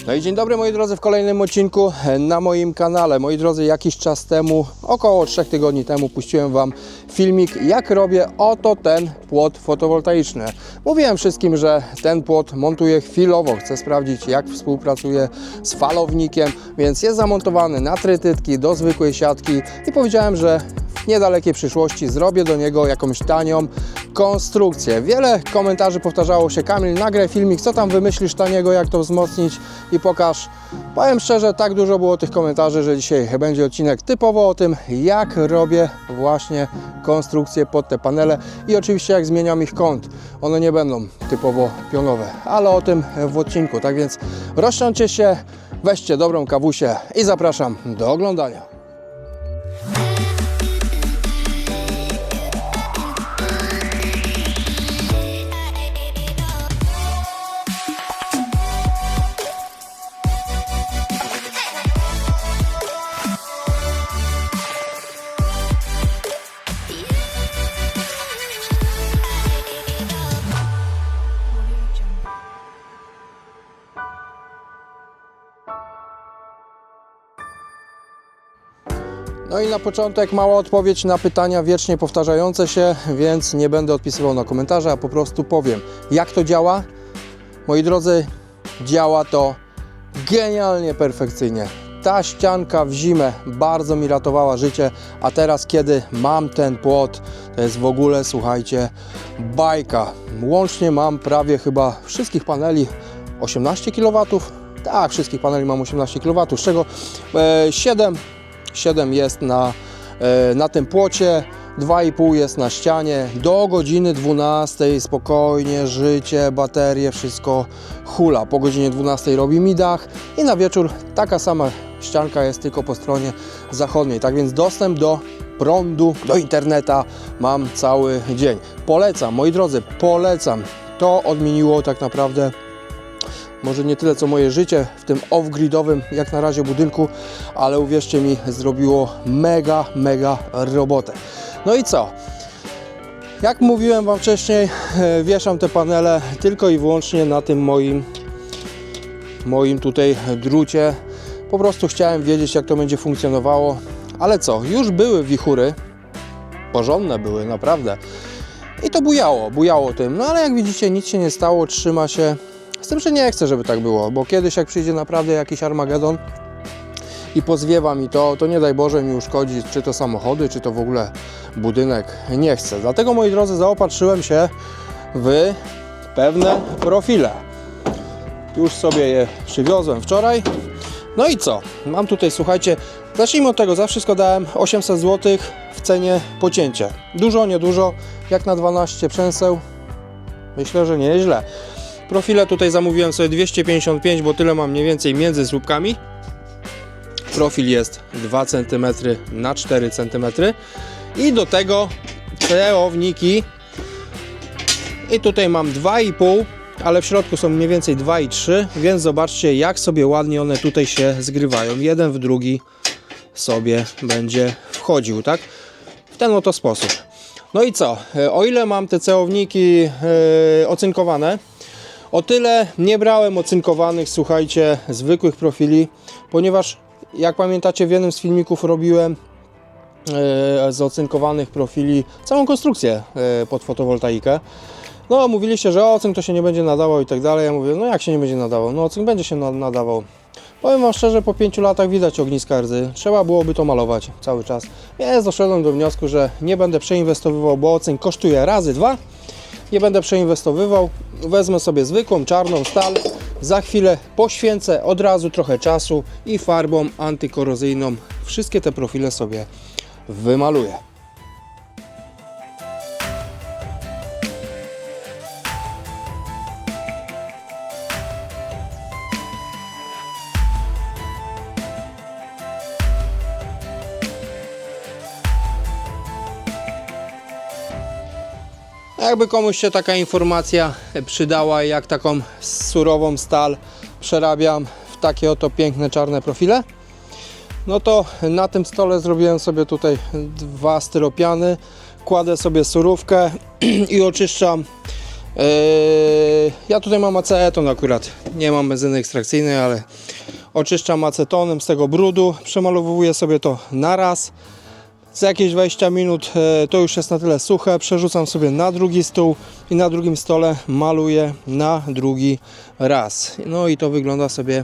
No i dzień dobry moi drodzy, w kolejnym odcinku na moim kanale. Moi drodzy, jakiś czas temu, około 3 tygodni temu puściłem Wam filmik, jak robię oto ten płot fotowoltaiczny. Mówiłem wszystkim, że ten płot montuję chwilowo, chcę sprawdzić, jak współpracuję z falownikiem, więc jest zamontowany na trytytki do zwykłej siatki i powiedziałem, że w niedalekiej przyszłości zrobię do niego jakąś tanią konstrukcję. Wiele komentarzy powtarzało się: Kamil, nagraj filmik, co tam wymyślisz taniego, jak to wzmocnić i pokaż. Powiem szczerze, tak dużo było tych komentarzy, że dzisiaj będzie odcinek typowo o tym, jak robię właśnie konstrukcję pod te panele i oczywiście jak zmieniam ich kąt. One nie będą typowo pionowe, ale o tym w odcinku. Tak więc rozsiądźcie się, weźcie dobrą kawusię i zapraszam do oglądania. No i na początek mała odpowiedź na pytania wiecznie powtarzające się, więc nie będę odpisywał na komentarze, a po prostu powiem, jak to działa. Moi drodzy, działa to genialnie, perfekcyjnie. Ta ścianka w zimę bardzo mi ratowała życie, a teraz, kiedy mam ten płot, to jest w ogóle, słuchajcie, bajka. Łącznie mam prawie chyba wszystkich paneli 18 kW. Tak, wszystkich paneli mam 18 kW, z czego 7 jest na tym płocie, 2,5 jest na ścianie. Do godziny 12 spokojnie, życie, baterie, wszystko hula. Po godzinie 12 robi mi dach i na wieczór taka sama ścianka jest, tylko po stronie zachodniej. Tak więc dostęp do prądu, do interneta mam cały dzień. Polecam, moi drodzy, polecam. To odmieniło tak naprawdę może nie tyle co moje życie w tym off-gridowym jak na razie budynku, ale uwierzcie mi, zrobiło mega robotę. No i co? Jak mówiłem Wam wcześniej, wieszam te panele tylko i wyłącznie na tym moim tutaj drucie. Po prostu chciałem wiedzieć, jak to będzie funkcjonowało. Ale co? Już były wichury, porządne były, naprawdę. I to bujało tym. No ale jak widzicie, nic się nie stało, trzyma się. Z tym, że nie chcę, żeby tak było, bo kiedyś jak przyjdzie naprawdę jakiś Armagedon i pozwiewa mi to nie daj Boże mi uszkodzi, czy to samochody, czy to w ogóle budynek. Nie chcę. Dlatego, moi drodzy, zaopatrzyłem się w pewne profile. Już sobie je przywiozłem wczoraj. No i co? Mam tutaj, słuchajcie, zacznijmy od tego, za wszystko dałem 800 zł w cenie pocięcia. Dużo, niedużo, jak na 12 przęseł. Myślę, że nieźle. Profile tutaj zamówiłem sobie 255, bo tyle mam mniej więcej między słupkami. Profil jest 2 cm na 4 cm. I do tego celowniki. I tutaj mam 2,5, ale w środku są mniej więcej 2,3, więc zobaczcie, jak sobie ładnie one tutaj się zgrywają. Jeden w drugi sobie będzie wchodził, tak? W ten oto sposób. No i co? O ile mam te celowniki ocynkowane, o tyle nie brałem ocynkowanych, słuchajcie, zwykłych profili, ponieważ jak pamiętacie, w jednym z filmików robiłem z ocynkowanych profili całą konstrukcję pod fotowoltaikę. No, mówiliście, że ocynk to się nie będzie nadawał i tak dalej. Ja mówię, no jak się nie będzie nadawał? No ocynk będzie się nadawał. Powiem Wam szczerze, po 5 latach widać ogniska rdzy. Trzeba byłoby to malować cały czas. Więc doszedłem do wniosku, że nie będę przeinwestowywał, bo ocynk kosztuje razy 2. Nie będę przeinwestowywał, wezmę sobie zwykłą czarną stal, za chwilę poświęcę od razu trochę czasu i farbą antykorozyjną wszystkie te profile sobie wymaluję. Jakby komuś się taka informacja przydała, jak taką surową stal przerabiam w takie oto piękne czarne profile, no to na tym stole zrobiłem sobie tutaj 2 styropiany, kładę sobie surówkę i oczyszczam Ja tutaj mam aceton akurat, nie mam benzyny ekstrakcyjnej, ale oczyszczam acetonem z tego brudu, przemalowuję sobie to na raz. Za jakieś 20 minut to już jest na tyle suche, przerzucam sobie na drugi stół i na drugim stole maluję na drugi raz. No i to wygląda sobie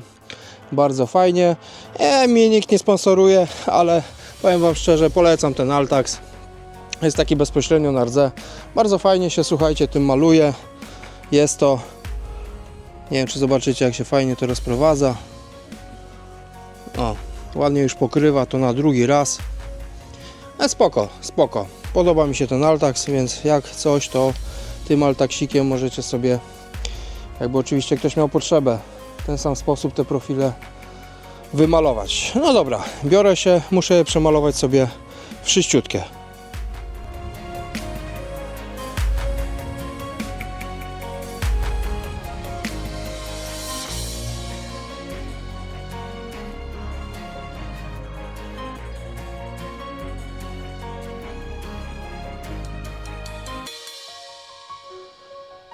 bardzo fajnie. Mnie nikt nie sponsoruje, ale powiem Wam szczerze, polecam ten Altax. Jest taki bezpośrednio na rdze. Bardzo fajnie się, słuchajcie, tym maluje. Jest to, nie wiem czy zobaczycie jak się fajnie to rozprowadza. O, ładnie już pokrywa to na drugi raz. Spoko, spoko. Podoba mi się ten Altax, więc jak coś to tym Altaxikiem możecie sobie, jakby oczywiście ktoś miał potrzebę, w ten sam sposób te profile wymalować. No dobra, biorę się, muszę je przemalować sobie wszyściutkie.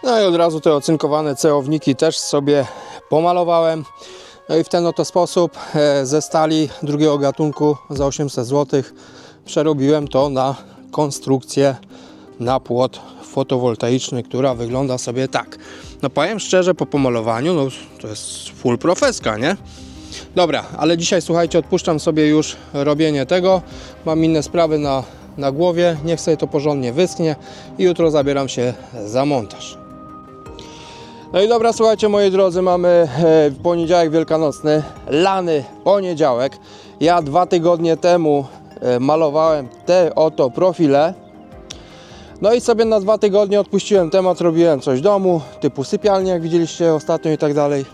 No i od razu te ocynkowane celowniki też sobie pomalowałem. No i w ten oto sposób ze stali drugiego gatunku za 800 zł przerobiłem to na konstrukcję na płot fotowoltaiczny, która wygląda sobie tak. No powiem szczerze, po pomalowaniu, no to jest full profeska, nie? Dobra, ale dzisiaj słuchajcie, odpuszczam sobie już robienie tego. Mam inne sprawy na głowie, niech sobie to porządnie wyschnie i jutro zabieram się za montaż. No i dobra, słuchajcie moi drodzy, mamy poniedziałek wielkanocny, lany poniedziałek. Ja 2 tygodnie temu malowałem te oto profile. No i sobie na 2 tygodnie odpuściłem temat, robiłem coś w domu, typu sypialnie, jak widzieliście ostatnio i tak dalej.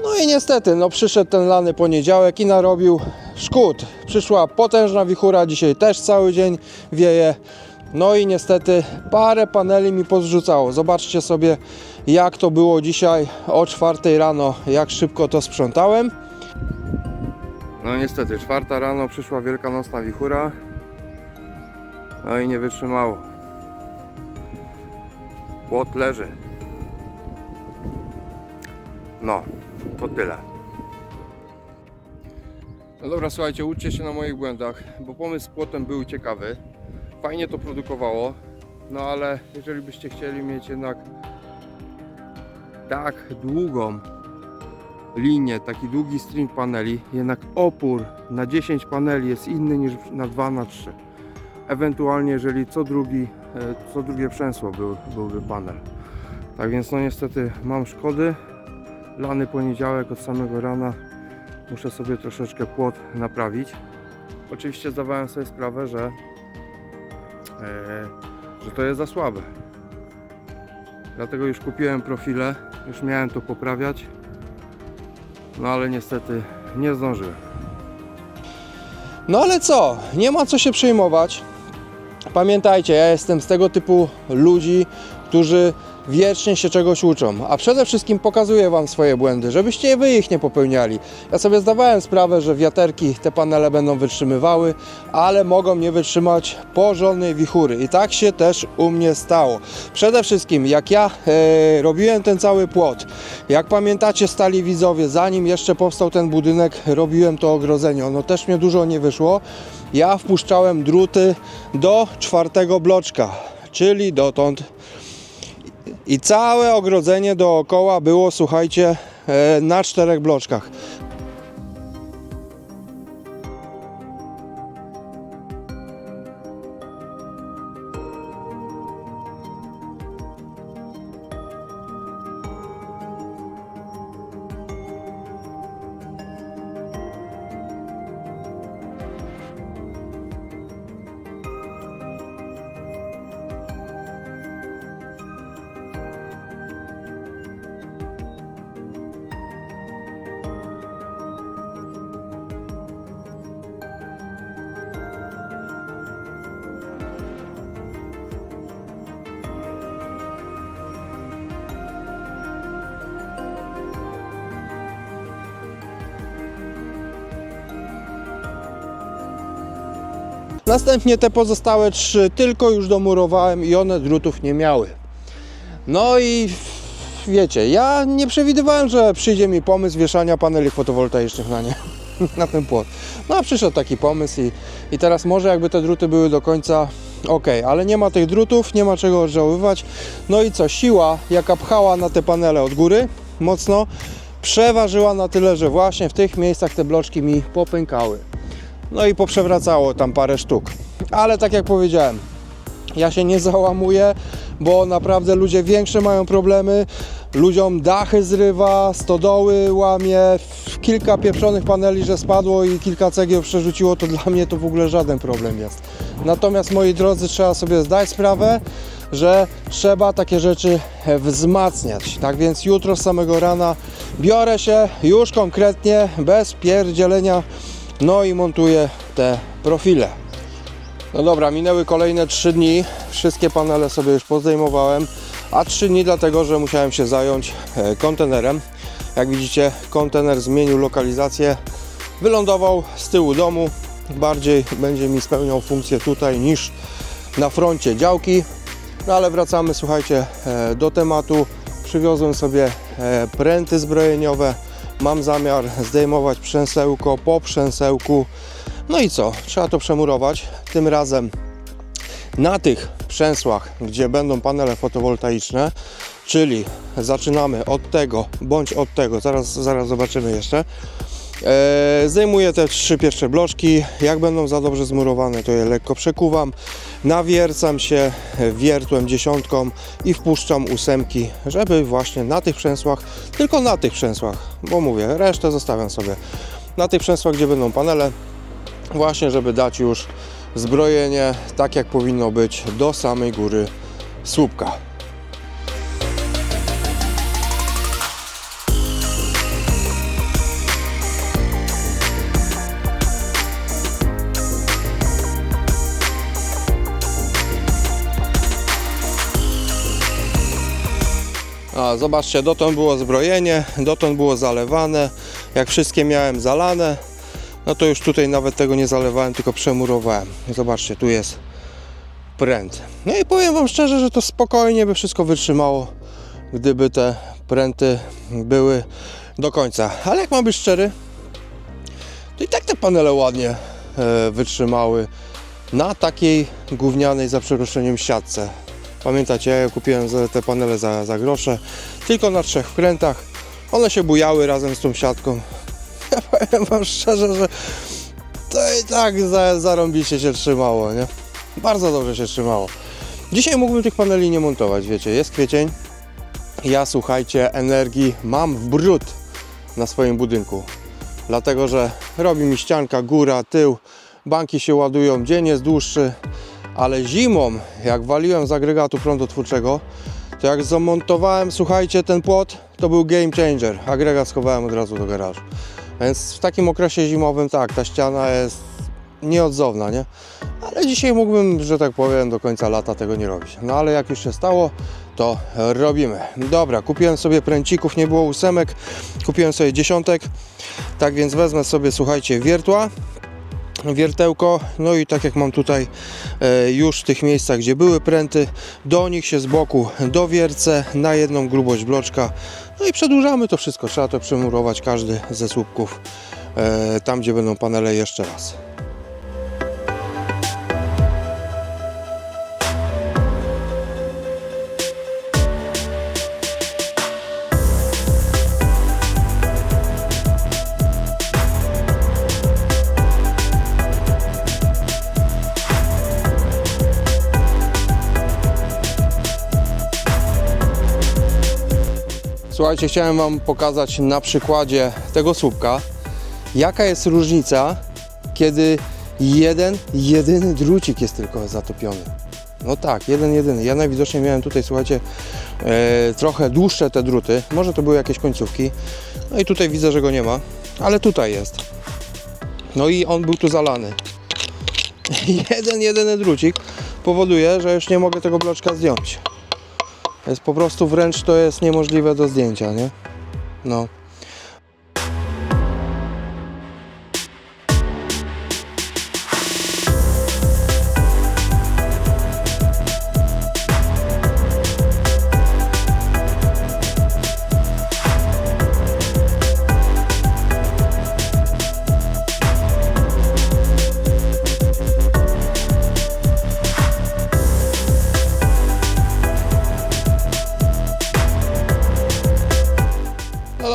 No i niestety, no przyszedł ten lany poniedziałek i narobił szkód. Przyszła potężna wichura, dzisiaj też cały dzień wieje. No i niestety parę paneli mi pozrzucało. Zobaczcie sobie jak to było dzisiaj o 4 rano, jak szybko to sprzątałem. No niestety, 4 rano przyszła wielkanocna wichura. No i nie wytrzymało. Płot leży. No, to tyle. No dobra, słuchajcie, uczcie się na moich błędach, bo pomysł z płotem był ciekawy. Fajnie to produkowało, no ale jeżeli byście chcieli mieć jednak tak długą linię, taki długi string paneli, jednak opór na 10 paneli jest inny niż na 2 na 3. Ewentualnie jeżeli co drugie przęsło byłby panel. Tak więc no niestety mam szkody. Lany poniedziałek od samego rana muszę sobie troszeczkę płot naprawić. Oczywiście zdawałem sobie sprawę, że to jest za słabe. Dlatego już kupiłem profile, już miałem to poprawiać, no ale niestety nie zdążyłem. No ale co, nie ma co się przejmować. Pamiętajcie, ja jestem z tego typu ludzi, którzy wiecznie się czegoś uczą, a przede wszystkim pokazuję Wam swoje błędy, żebyście Wy ich nie popełniali. Ja sobie zdawałem sprawę, że wiaterki te panele będą wytrzymywały, ale mogą nie wytrzymać porządnej wichury i tak się też u mnie stało. Przede wszystkim jak ja robiłem ten cały płot, jak pamiętacie stali widzowie, zanim jeszcze powstał ten budynek, robiłem to ogrodzenie, ono też mnie dużo nie wyszło. Ja wpuszczałem druty do 4. bloczka, czyli dotąd. I całe ogrodzenie dookoła było, słuchajcie, na 4 bloczkach. Następnie te pozostałe 3 tylko już domurowałem i one drutów nie miały. No i wiecie, ja nie przewidywałem, że przyjdzie mi pomysł wieszania paneli fotowoltaicznych na nie, na ten płot. No a przyszedł taki pomysł i teraz może jakby te druty były do końca ok, ale nie ma tych drutów, nie ma czego odżałowywać. No i co, siła jaka pchała na te panele od góry mocno, przeważyła na tyle, że właśnie w tych miejscach te bloczki mi popękały. No i poprzewracało tam parę sztuk. Ale tak jak powiedziałem, ja się nie załamuję, bo naprawdę ludzie większe mają problemy. Ludziom dachy zrywa, stodoły łamie, kilka pieprzonych paneli, że spadło i kilka cegieł przerzuciło, to dla mnie to w ogóle żaden problem jest. Natomiast moi drodzy, trzeba sobie zdać sprawę, że trzeba takie rzeczy wzmacniać. Tak więc jutro z samego rana biorę się już konkretnie, bez pierdzielenia, no i montuję te profile. No dobra, minęły kolejne 3 dni, wszystkie panele sobie już pozdejmowałem, a 3 dni dlatego, że musiałem się zająć kontenerem. Jak widzicie, kontener zmienił lokalizację, wylądował z tyłu domu, bardziej będzie mi spełniał funkcję tutaj niż na froncie działki. No ale wracamy, słuchajcie, do tematu. Przywiozłem sobie pręty zbrojeniowe, mam zamiar zdejmować przęsełko po przęsełku. No i co? Trzeba to przemurować. Tym razem na tych przęsłach, gdzie będą panele fotowoltaiczne, czyli zaczynamy od tego bądź od tego, zaraz zobaczymy jeszcze. Zdejmuję te 3 pierwsze bloczki. Jak będą za dobrze zmurowane, to je lekko przekuwam, nawiercam się wiertłem 10 i wpuszczam 8, żeby właśnie na tych przęsłach, tylko na tych przęsłach, bo mówię, resztę zostawiam sobie na tych przęsłach, gdzie będą panele, właśnie żeby dać już zbrojenie tak jak powinno być do samej góry słupka. A zobaczcie, dotąd było zbrojenie, dotąd było zalewane. Jak wszystkie miałem zalane, no to już tutaj nawet tego nie zalewałem, tylko przemurowałem. Zobaczcie, tu jest pręt. No i powiem wam szczerze, że to spokojnie by wszystko wytrzymało, gdyby te pręty były do końca. Ale jak mam być szczery, to i tak te panele ładnie wytrzymały na takiej gównianej, za przeproszeniem, siatce. Pamiętacie, ja kupiłem te panele za grosze, tylko na 3 wkrętach. One się bujały razem z tą siatką. Ja powiem wam szczerze, że to i tak zarąbiście się trzymało, nie? Bardzo dobrze się trzymało. Dzisiaj mógłbym tych paneli nie montować, wiecie, jest kwiecień. Ja, słuchajcie, energii mam w bród na swoim budynku. Dlatego, że robi mi ścianka, góra, tył, banki się ładują, dzień jest dłuższy. Ale zimą, jak waliłem z agregatu prądotwórczego, to jak zamontowałem, słuchajcie, ten płot, to był game changer. Agregat schowałem od razu do garażu. Więc w takim okresie zimowym tak, ta ściana jest nieodzowna, nie? Ale dzisiaj mógłbym, że tak powiem, do końca lata tego nie robić. No ale jak już się stało, to robimy. Dobra, kupiłem sobie pręcików, nie było 8, kupiłem sobie 10. Tak więc wezmę sobie, słuchajcie, wiertełko, no i tak jak mam tutaj już w tych miejscach, gdzie były pręty, do nich się z boku dowiercę na jedną grubość bloczka, no i przedłużamy to wszystko. Trzeba to przemurować, każdy ze słupków, tam gdzie będą panele, jeszcze raz. Słuchajcie, chciałem wam pokazać na przykładzie tego słupka, jaka jest różnica, kiedy jedyny drucik jest tylko zatopiony. No tak, jedyny. Ja najwidoczniej miałem tutaj, słuchajcie, trochę dłuższe te druty, może to były jakieś końcówki. No i tutaj widzę, że go nie ma, ale tutaj jest. No i on był tu zalany. Jedyny drucik powoduje, że już nie mogę tego bloczka zdjąć. Jest po prostu, wręcz to jest niemożliwe do zdjęcia, nie? No.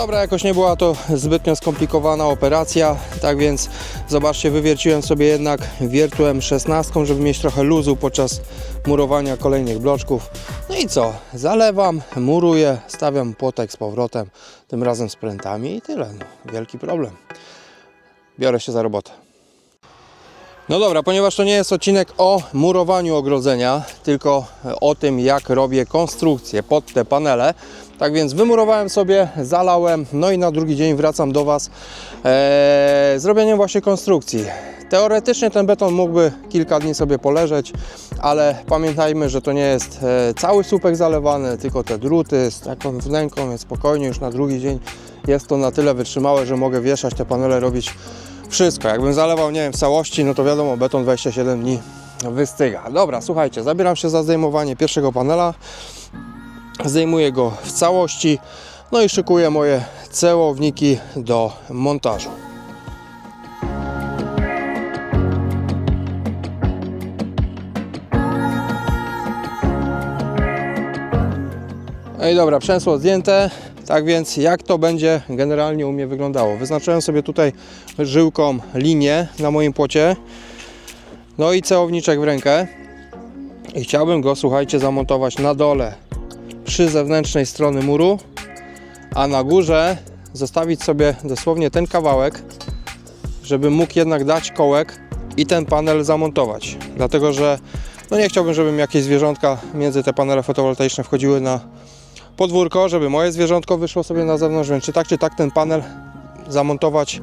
dobra, jakoś nie była to zbytnio skomplikowana operacja, tak więc zobaczcie, wywierciłem sobie jednak wiertłem 16, żeby mieć trochę luzu podczas murowania kolejnych bloczków. No i co? Zalewam, muruję, stawiam płotek z powrotem, tym razem z prętami i tyle. No, wielki problem. Biorę się za robotę. No dobra, ponieważ to nie jest odcinek o murowaniu ogrodzenia, tylko o tym, jak robię konstrukcję pod te panele. Tak więc wymurowałem sobie, zalałem, no i na drugi dzień wracam do Was z zrobieniem właśnie konstrukcji. Teoretycznie ten beton mógłby kilka dni sobie poleżeć, ale pamiętajmy, że to nie jest cały słupek zalewany, tylko te druty z taką wnęką, więc spokojnie już na drugi dzień jest to na tyle wytrzymałe, że mogę wieszać te panele, robić wszystko. Jakbym zalewał, nie wiem, w całości, no to wiadomo, beton 27 dni wystyga. Dobra, słuchajcie, zabieram się za zdejmowanie pierwszego panela. Zdejmuję go w całości, no i szykuję moje cełowniki do montażu. No i dobra, przęsło zdjęte. Tak więc jak to będzie generalnie u mnie wyglądało? Wyznaczyłem sobie tutaj żyłką linię na moim płocie, no i cełowniczek w rękę i chciałbym go, słuchajcie, zamontować na dole przy zewnętrznej strony muru, a na górze zostawić sobie dosłownie ten kawałek, żeby mógł jednak dać kołek i ten panel zamontować, dlatego że no nie chciałbym, żeby jakieś zwierzątka między te panele fotowoltaiczne wchodziły na podwórko, żeby moje zwierzątko wyszło sobie na zewnątrz, więc czy tak ten panel zamontować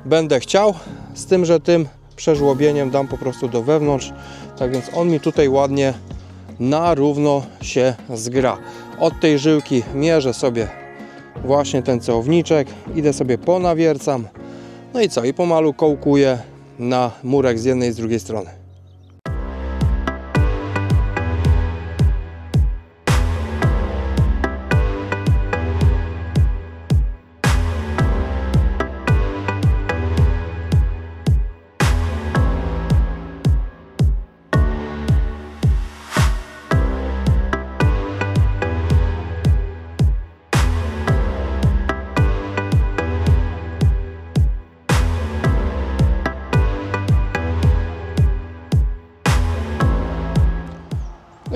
będę chciał, z tym, że tym przeżłobieniem dam po prostu do wewnątrz, tak więc on mi tutaj ładnie na równo się zgra. Od tej żyłki mierzę sobie właśnie ten cełowniczek, idę sobie ponawiercam, no i co? I pomalu kołkuję na murek z jednej i z drugiej strony.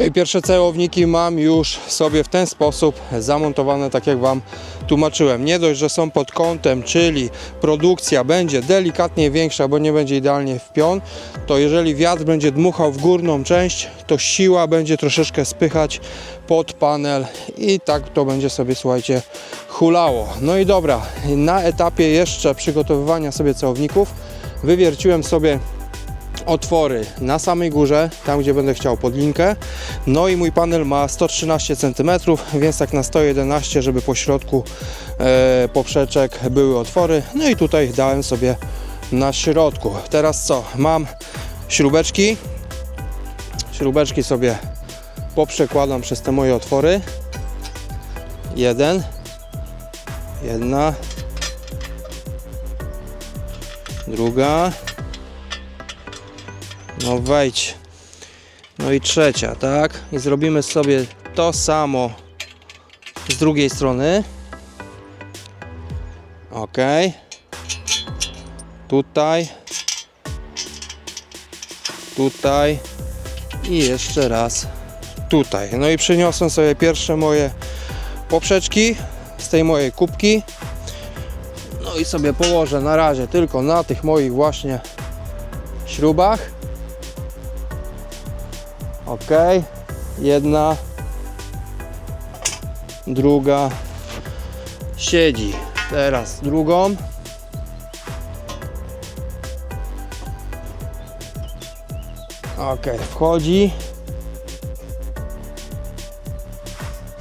I pierwsze cełowniki mam już sobie w ten sposób zamontowane, tak jak Wam tłumaczyłem. Nie dość, że są pod kątem, czyli produkcja będzie delikatnie większa, bo nie będzie idealnie w pion, to jeżeli wiatr będzie dmuchał w górną część, to siła będzie troszeczkę spychać pod panel i tak to będzie sobie, słuchajcie, hulało. No i dobra, na etapie jeszcze przygotowywania sobie cełowników wywierciłem sobie otwory na samej górze, tam gdzie będę chciał pod linkę. No i mój panel ma 113 cm, więc tak na 111, żeby po środku poprzeczek były otwory. No i tutaj dałem sobie na środku. Teraz co? Mam śrubeczki. Śrubeczki sobie poprzekładam przez te moje otwory. Jedna, druga. No wejdź. No i trzecia, tak? I zrobimy sobie to samo z drugiej strony. Ok. Tutaj. Tutaj. I jeszcze raz tutaj. No i przyniosłem sobie pierwsze moje poprzeczki z tej mojej kubki. No i sobie położę na razie tylko na tych moich właśnie śrubach. Ok, jedna, druga siedzi. Teraz drugą. Ok, wchodzi.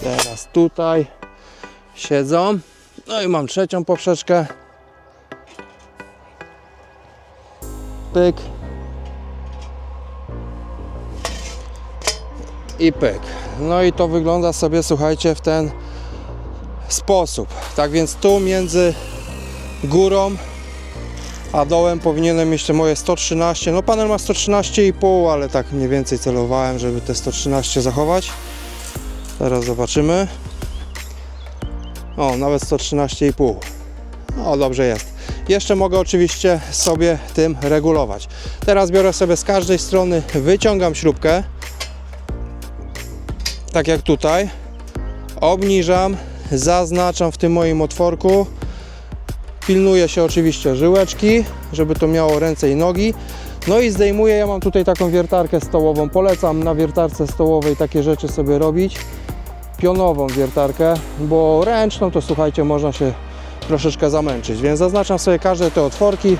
Teraz tutaj siedzą. No i mam trzecią poprzeczkę. Pyk. I pyk. No i to wygląda sobie, słuchajcie, w ten sposób. Tak więc tu między górą a dołem powinienem mieć te moje 113. No panel ma 113,5, ale tak mniej więcej celowałem, żeby te 113 zachować. Teraz zobaczymy. O, nawet 113,5. O, dobrze jest. Jeszcze mogę oczywiście sobie tym regulować. Teraz biorę sobie z każdej strony, wyciągam śrubkę, tak jak tutaj, obniżam, zaznaczam w tym moim otworku, pilnuję się oczywiście żyłeczki, żeby to miało ręce i nogi, no i zdejmuję. Ja mam tutaj taką wiertarkę stołową, polecam na wiertarce stołowej takie rzeczy sobie robić, pionową wiertarkę, bo ręczną to słuchajcie, można się troszeczkę zamęczyć, więc zaznaczam sobie każde te otworki,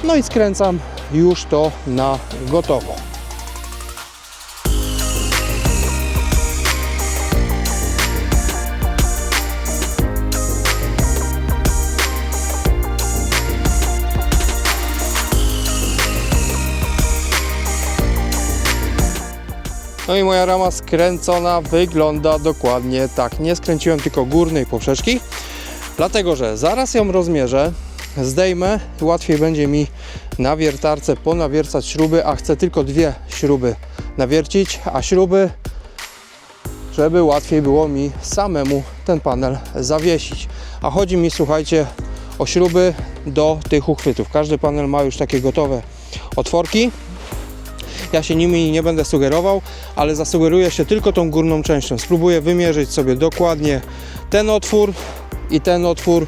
no i skręcam już to na gotowo. No i moja rama skręcona wygląda dokładnie tak. Nie skręciłem tylko górnej poprzeczki, dlatego że zaraz ją rozmierzę, zdejmę i łatwiej będzie mi na wiertarce ponawiercać śruby, a chcę tylko 2 śruby nawiercić, a śruby, żeby łatwiej było mi samemu ten panel zawiesić. A chodzi mi, słuchajcie, o śruby do tych uchwytów. Każdy panel ma już takie gotowe otworki. Ja się nimi nie będę sugerował, ale zasugeruję się tylko tą górną częścią. Spróbuję wymierzyć sobie dokładnie ten otwór i ten otwór,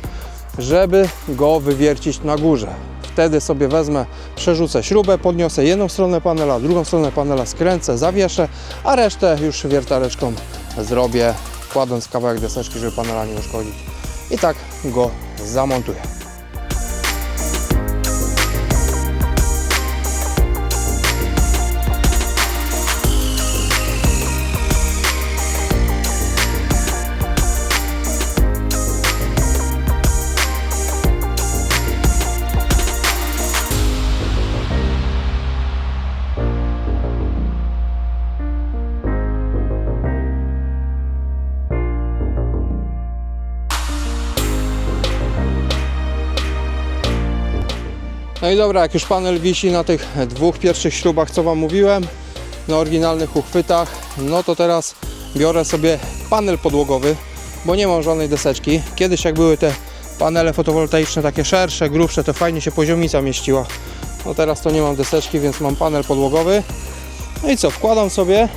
żeby go wywiercić na górze. Wtedy sobie wezmę, przerzucę śrubę, podniosę jedną stronę panela, drugą stronę panela skręcę, zawieszę, a resztę już wiertareczką zrobię, kładąc kawałek deseczki, żeby panela nie uszkodzić. I tak go zamontuję. No i dobra, jak już panel wisi na tych 2 pierwszych śrubach, co Wam mówiłem, na oryginalnych uchwytach, no to teraz biorę sobie panel podłogowy, bo nie mam żadnej deseczki. Kiedyś jak były te panele fotowoltaiczne takie szersze, grubsze, to fajnie się poziomica mieściła. No teraz to nie mam deseczki, więc mam panel podłogowy. No i co, wkładam sobie,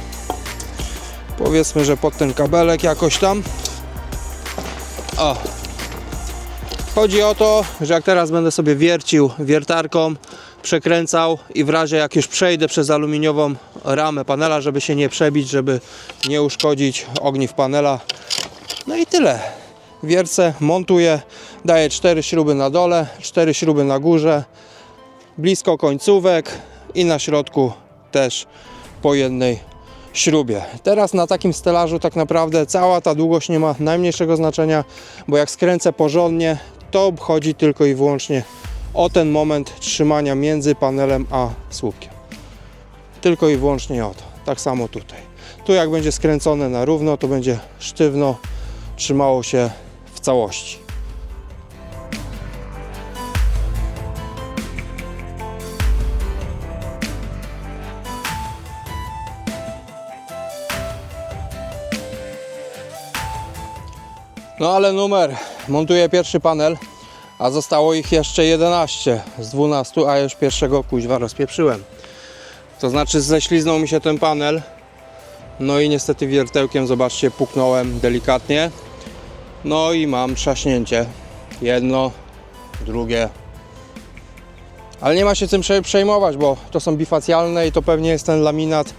powiedzmy, że pod ten kabelek jakoś tam. O! Chodzi o to, że jak teraz będę sobie wiercił wiertarką, przekręcał i w razie jak już przejdę przez aluminiową ramę panela, żeby się nie przebić, żeby nie uszkodzić ogniw panela. No i tyle. Wiercę, montuję, daję 4 śruby na dole, 4 śruby na górze, blisko końcówek i na środku też po jednej śrubie. Teraz na takim stelażu tak naprawdę cała ta długość nie ma najmniejszego znaczenia, bo jak skręcę porządnie, to chodzi tylko i wyłącznie o ten moment trzymania między panelem a słupkiem. Tylko i wyłącznie o to. Tak samo tutaj. Tu jak będzie skręcone na równo, to będzie sztywno trzymało się w całości. No ale numer, montuję pierwszy panel, a zostało ich jeszcze 11 z 12, a już pierwszego kuźwa rozpieprzyłem. To znaczy ześliznął mi się ten panel, no i niestety wiertełkiem, zobaczcie, puknąłem delikatnie. No i mam trzaśnięcie, jedno, drugie. Ale nie ma się tym przejmować, bo to są bifacjalne i to pewnie jest ten laminat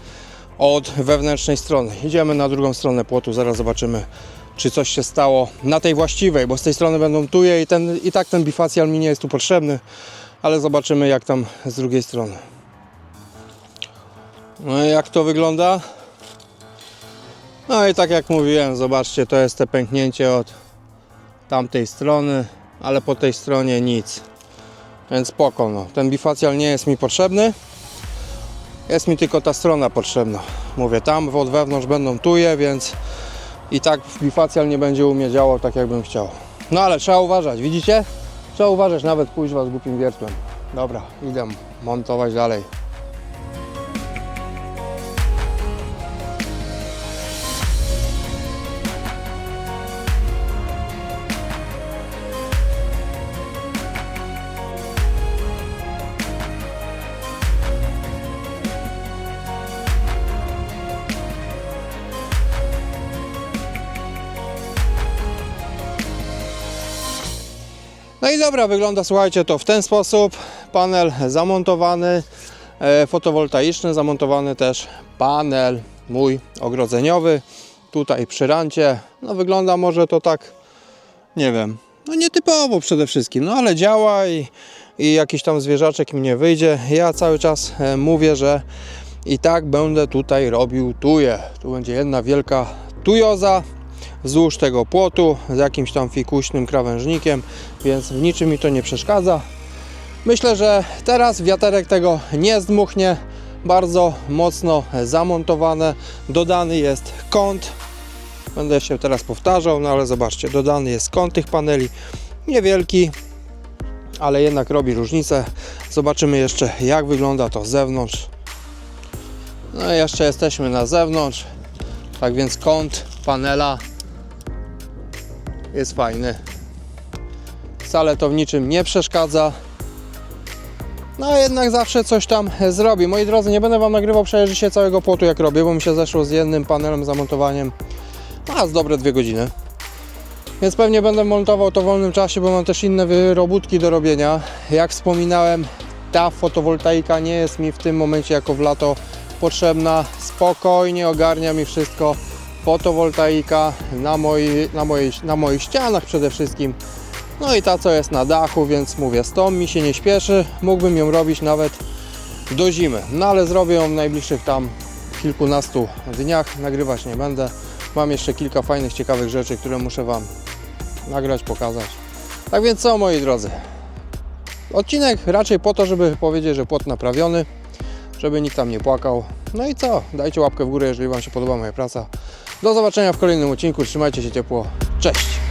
od wewnętrznej strony. Idziemy na drugą stronę płotu, zaraz zobaczymy, czy coś się stało na tej właściwej, bo z tej strony będą tuje i tak ten bifacjal mi nie jest tu potrzebny, ale zobaczymy jak tam z drugiej strony. No i jak to wygląda? No i tak jak mówiłem, zobaczcie, to jest te pęknięcie od tamtej strony, ale po tej stronie nic. Więc spoko, no. Ten bifacjal nie jest mi potrzebny. Jest mi tylko ta strona potrzebna. Mówię, tam od wewnątrz będą tuje, więc i tak bifacjal nie będzie u mnie działał tak jak bym chciał. No ale trzeba uważać, widzicie? Trzeba uważać, nawet kuźwa z głupim wiertłem. Dobra, idę montować dalej. No i dobra, wygląda, słuchajcie, to w ten sposób. Panel zamontowany, fotowoltaiczny, zamontowany też panel mój ogrodzeniowy. Tutaj przy rancie, no wygląda może to tak, nie wiem, no nietypowo przede wszystkim, no ale działa i jakiś tam zwierzaczek mi nie wyjdzie. Ja cały czas mówię, że i tak będę tutaj robił tuje. Tu będzie jedna wielka tujoza wzdłuż tego płotu z jakimś tam fikuśnym krawężnikiem, więc w niczym mi to nie przeszkadza. Myślę, że teraz wiaterek tego nie zdmuchnie. Bardzo mocno zamontowane. Dodany jest kąt. Będę się teraz powtarzał, no ale zobaczcie, dodany jest kąt tych paneli. Niewielki, ale jednak robi różnicę. Zobaczymy jeszcze, jak wygląda to z zewnątrz. No i jeszcze jesteśmy na zewnątrz. Tak więc kąt panela jest fajny. Wcale to w niczym nie przeszkadza. No a jednak zawsze coś tam zrobi. Moi drodzy, nie będę Wam nagrywał przejrzyście całego płotu jak robię, bo mi się zeszło z jednym panelem zamontowaniem z dobre 2 godziny. Więc pewnie będę montował to w wolnym czasie, bo mam też inne wyrobótki do robienia. Jak wspominałem, ta fotowoltaika nie jest mi w tym momencie jako w lato potrzebna. Spokojnie ogarnia mi wszystko. Fotowoltaika na moich ścianach przede wszystkim. No i ta, co jest na dachu, więc mówię, z tą mi się nie śpieszy. Mógłbym ją robić nawet do zimy. No ale zrobię ją w najbliższych tam kilkunastu dniach. Nagrywać nie będę. Mam jeszcze kilka fajnych, ciekawych rzeczy, które muszę Wam nagrać, pokazać. Tak więc co, moi drodzy? Odcinek raczej po to, żeby powiedzieć, że płot naprawiony, żeby nikt tam nie płakał. No i co? Dajcie łapkę w górę, jeżeli Wam się podoba moja praca. Do zobaczenia w kolejnym odcinku. Trzymajcie się ciepło. Cześć!